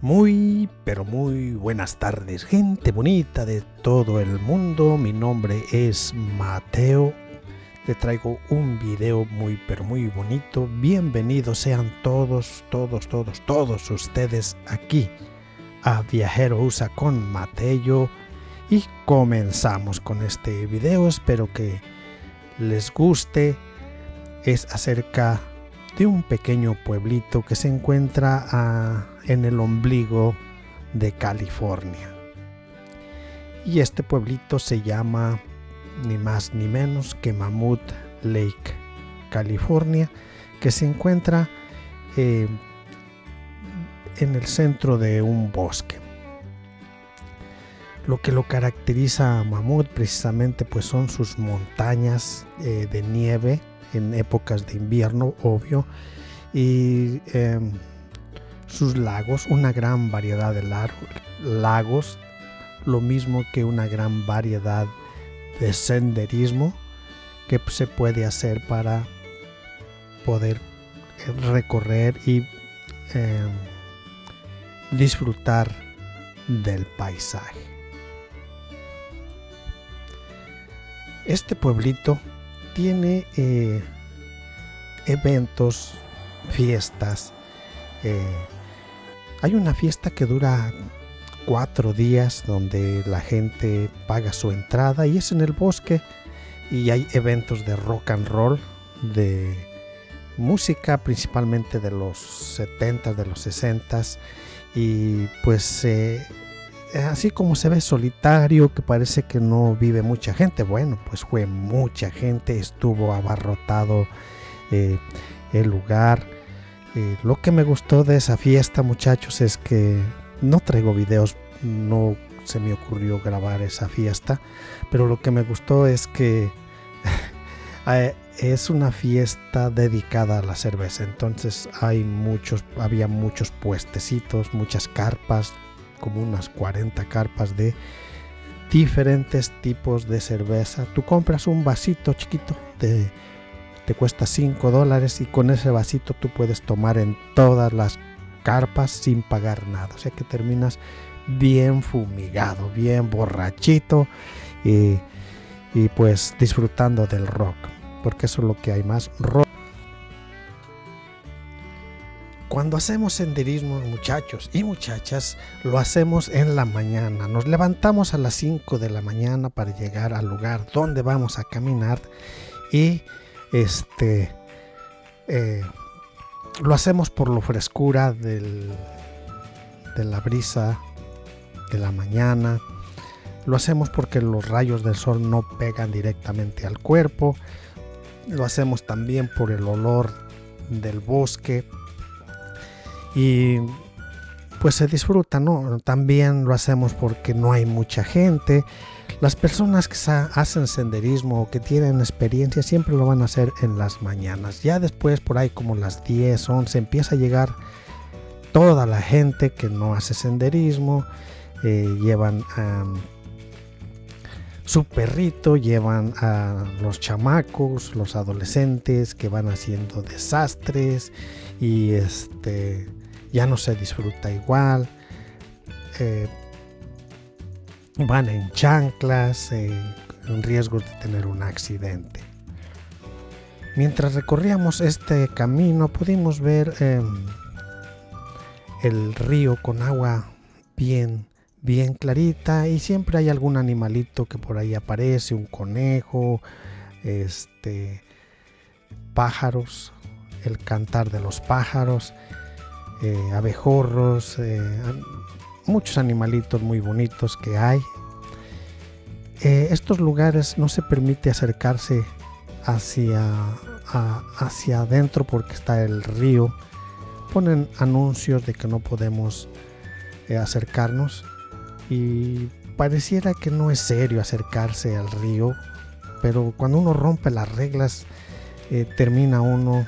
Muy, pero muy buenas tardes, gente bonita de todo el mundo. Mi nombre es Mateo. Te traigo un video muy, pero muy bonito. Bienvenidos sean todos ustedes aquí a Viajero USA con Mateo. Y comenzamos con este video. Espero que les guste. Es acerca de un pequeño pueblito que se encuentra en el ombligo de California. Y este pueblito se llama ni más ni menos que Mammoth Lake, California, que se encuentra en el centro de un bosque. Lo que lo caracteriza a Mammoth precisamente pues son sus montañas de nieve en épocas de invierno, obvio, y sus lagos, una gran variedad de lagos, lo mismo que una gran variedad de senderismo que se puede hacer para poder recorrer y disfrutar del paisaje. Este pueblito tiene eventos, fiestas. Hay una fiesta que dura 4 días donde la gente paga su entrada y es en el bosque, y hay eventos de rock and roll, de música principalmente de los 70s, de los 60s, y pues así como se ve solitario, que parece que no vive mucha gente, bueno, pues fue mucha gente, estuvo abarrotado el lugar. Lo que me gustó de esa fiesta, muchachos, es que no traigo videos, no se me ocurrió grabar esa fiesta, pero lo que me gustó es que es una fiesta dedicada a la cerveza. Entonces había muchos puestecitos, muchas carpas, como unas 40 carpas de diferentes tipos de cerveza. Tú compras un vasito chiquito, te cuesta $5, y con ese vasito tú puedes tomar en todas las carpas sin pagar nada. O sea que terminas bien fumigado, bien borrachito, y pues disfrutando del rock, porque eso es lo que hay, más rock. Cuando hacemos senderismo, muchachos y muchachas, lo hacemos en la mañana. Nos levantamos a las 5 de la mañana para llegar al lugar donde vamos a caminar, y lo hacemos por la frescura de la brisa de la mañana. Lo hacemos porque los rayos del sol no pegan directamente al cuerpo. Lo hacemos también por el olor del bosque. Y pues se disfruta, ¿no? También lo hacemos porque no hay mucha gente. Las personas que hacen senderismo o que tienen experiencia siempre lo van a hacer en las mañanas. Ya después, por ahí como las 10, 11, empieza a llegar toda la gente que no hace senderismo. Llevan su perrito, llevan a los chamacos, los adolescentes que van haciendo desastres, y ya no se disfruta igual. Van en chanclas, en riesgos de tener un accidente. Mientras recorríamos este camino pudimos ver el río con agua bien clarita, y siempre hay algún animalito que por ahí aparece, un conejo, pájaros, el cantar de los pájaros, abejorros, muchos animalitos muy bonitos que hay. Estos lugares no se permite acercarse hacia adentro porque está el río. Ponen anuncios de que no podemos acercarnos, y pareciera que no es serio acercarse al río, pero cuando uno rompe las reglas termina uno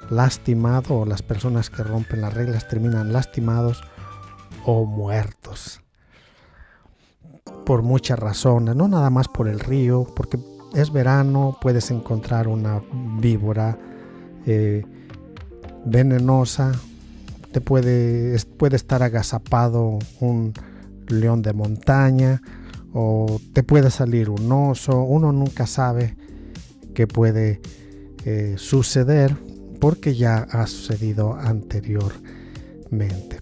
lastimado, o las personas que rompen las reglas terminan lastimados o muertos por muchas razones, no nada más por el río, porque es verano, puedes encontrar una víbora venenosa puede estar agazapado un león de montaña o te puede salir un oso. Uno nunca sabe qué puede suceder porque ya ha sucedido anteriormente.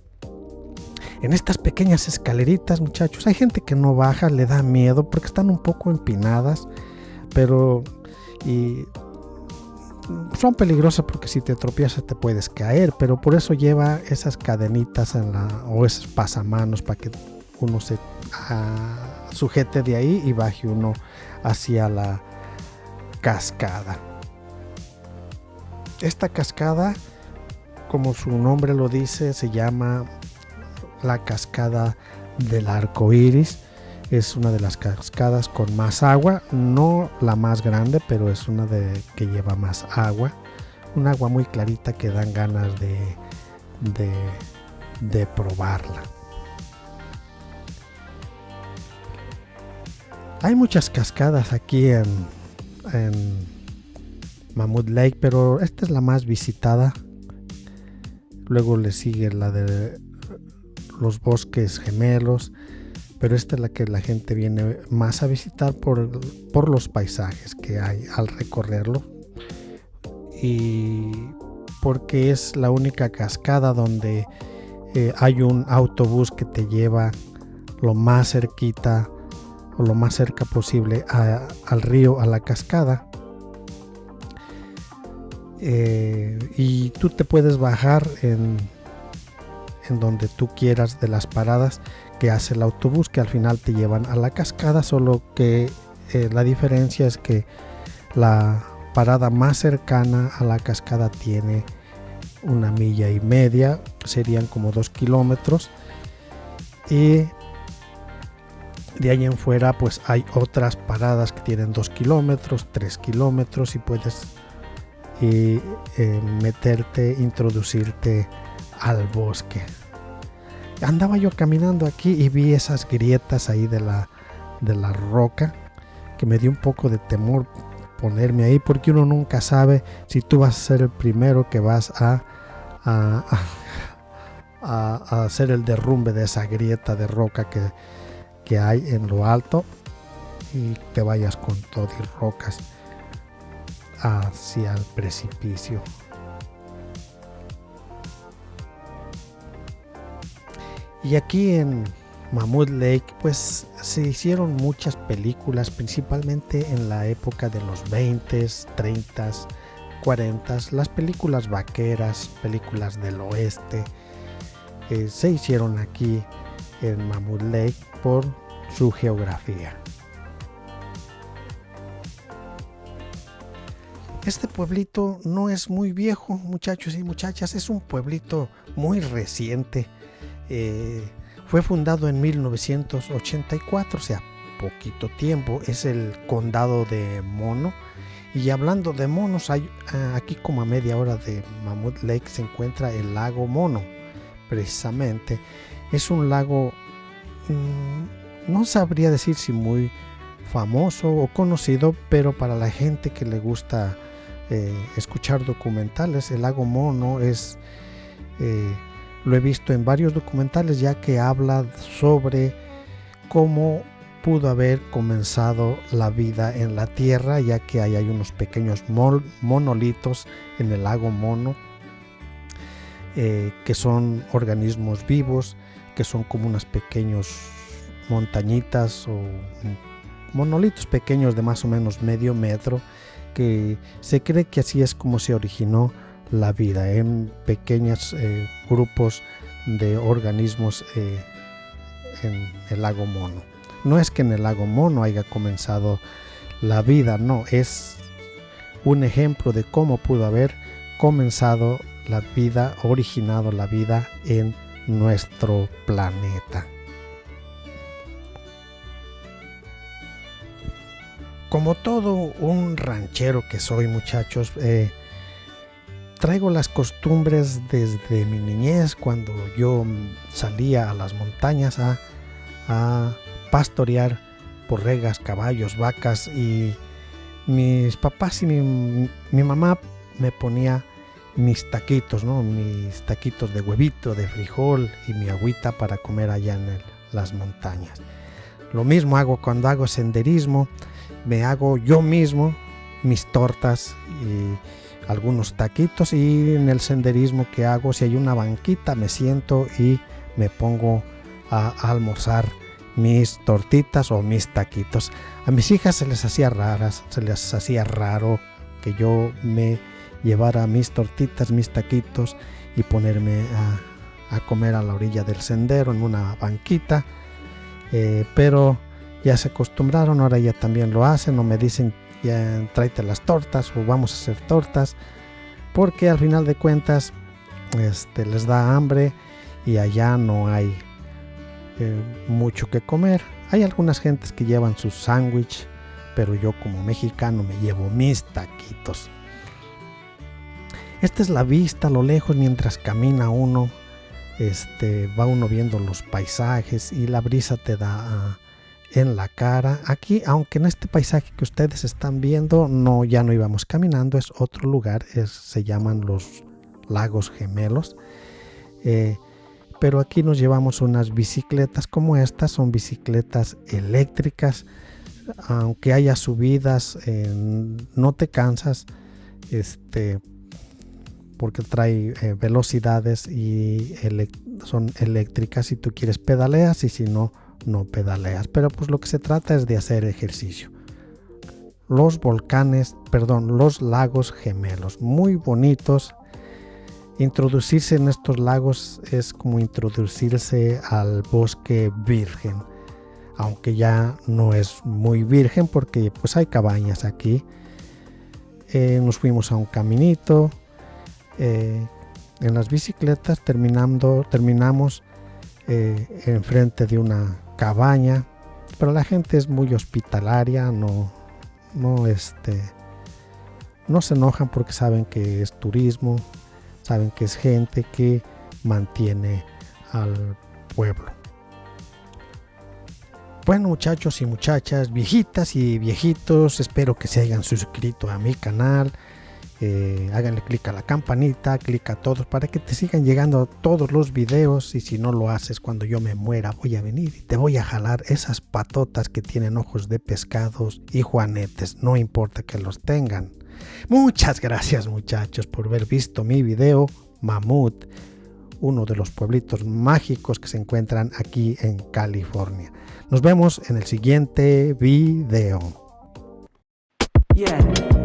En estas pequeñas escaleritas, muchachos, hay gente que no baja, le da miedo porque están un poco empinadas, pero son peligrosas porque si te tropiezas te puedes caer, pero por eso lleva esas cadenitas o esos pasamanos para que uno se sujete de ahí y baje uno hacia la cascada. Esta cascada, como su nombre lo dice, se llama la cascada del arco iris. Es una de las cascadas con más agua, no la más grande, pero es una que lleva más agua. Un agua muy clarita que dan ganas de probarla. Hay muchas cascadas aquí en Mammoth Lake, pero esta es la más visitada. Luego le sigue la de los bosques gemelos, pero esta es la que la gente viene más a visitar por los paisajes que hay al recorrerlo y porque es la única cascada donde hay un autobús que te lleva lo más cerquita o lo más cerca posible al río, a la cascada. Y tú te puedes bajar en donde tú quieras de las paradas que hace el autobús, que al final te llevan a la cascada, solo que la diferencia es que la parada más cercana a la cascada tiene 1,5 millas, serían como 2 kilómetros, y de ahí en fuera pues hay otras paradas que tienen 2 kilómetros, 3 kilómetros y puedes introducirte al bosque. Andaba yo caminando aquí y vi esas grietas ahí de la roca, que me dio un poco de temor ponerme ahí, porque uno nunca sabe si tú vas a ser el primero que vas a hacer el derrumbe de esa grieta de roca que hay en lo alto y te vayas con todo y rocas hacia el precipicio. Y aquí en Mammoth Lake pues se hicieron muchas películas, principalmente en la época de los 20s, 30s, 40s, las películas vaqueras, películas del oeste, se hicieron aquí en Mammoth Lake por su geografía. Este pueblito no es muy viejo, muchachos y muchachas, es un pueblito muy reciente. Fue fundado en 1984, o sea, poquito tiempo. Es el condado de Mono. Y hablando de monos, hay aquí como a media hora de Mammoth Lake se encuentra el lago Mono. Precisamente es un lago, no sabría decir si muy famoso o conocido, pero para la gente que le gusta escuchar documentales, el lago Mono es lo he visto en varios documentales, ya que habla sobre cómo pudo haber comenzado la vida en la Tierra, ya que hay unos pequeños monolitos en el lago Mono, que son organismos vivos, que son como unas pequeñas montañitas o monolitos pequeños de más o menos medio metro, que se cree que así es como se originó la vida, en pequeños grupos de organismos en el lago Mono. No es que en el lago Mono haya comenzado la vida, no, es un ejemplo de cómo pudo haber comenzado la vida, originado la vida en nuestro planeta. Como todo un ranchero que soy, muchachos, traigo las costumbres desde mi niñez, cuando yo salía a las montañas a pastorear borregas, caballos, vacas, y mis papás y mi mamá me ponía mis taquitos, ¿no? Mis taquitos de huevito, de frijol y mi agüita para comer allá en las montañas. Lo mismo hago cuando hago senderismo, me hago yo mismo mis tortas y algunos taquitos, y en el senderismo que hago, si hay una banquita, me siento y me pongo a almorzar mis tortitas o mis taquitos. A mis hijas se les hacía raro que yo me llevara mis tortitas, mis taquitos y ponerme a comer a la orilla del sendero en una banquita, pero ya se acostumbraron, ahora ya también lo hacen, o me dicen ya tráete las tortas o vamos a hacer tortas, porque al final de cuentas les da hambre y allá no hay mucho que comer. Hay algunas gentes que llevan sus sándwich, pero yo como mexicano me llevo mis taquitos. Esta es la vista a lo lejos mientras camina uno, va uno viendo los paisajes y la brisa te da en la cara. Aquí, aunque en este paisaje que ustedes están viendo, ya no íbamos caminando, es otro lugar, se llaman los Lagos Gemelos, pero aquí nos llevamos unas bicicletas como estas, son bicicletas eléctricas, aunque haya subidas, no te cansas, porque trae velocidades y son eléctricas. Si tú quieres pedaleas, y si no, no pedaleas, pero pues lo que se trata es de hacer ejercicio. Los Lagos Gemelos, muy bonitos. Introducirse en estos lagos es como introducirse al bosque virgen, aunque ya no es muy virgen porque pues hay cabañas aquí. Nos fuimos a un caminito, en las bicicletas, terminamos enfrente de una cabaña, pero la gente es muy hospitalaria, no se enojan porque saben que es turismo, saben que es gente que mantiene al pueblo. Bueno, muchachos y muchachas, viejitas y viejitos, espero que se hayan suscrito a mi canal. Háganle clic a la campanita, clic a todos para que te sigan llegando todos los videos, y si no lo haces, cuando yo me muera voy a venir y te voy a jalar esas patotas que tienen ojos de pescados y juanetes, no importa que los tengan. Muchas gracias, muchachos, por haber visto mi video Mamut, uno de los pueblitos mágicos que se encuentran aquí en California. Nos vemos en el siguiente video. Yeah.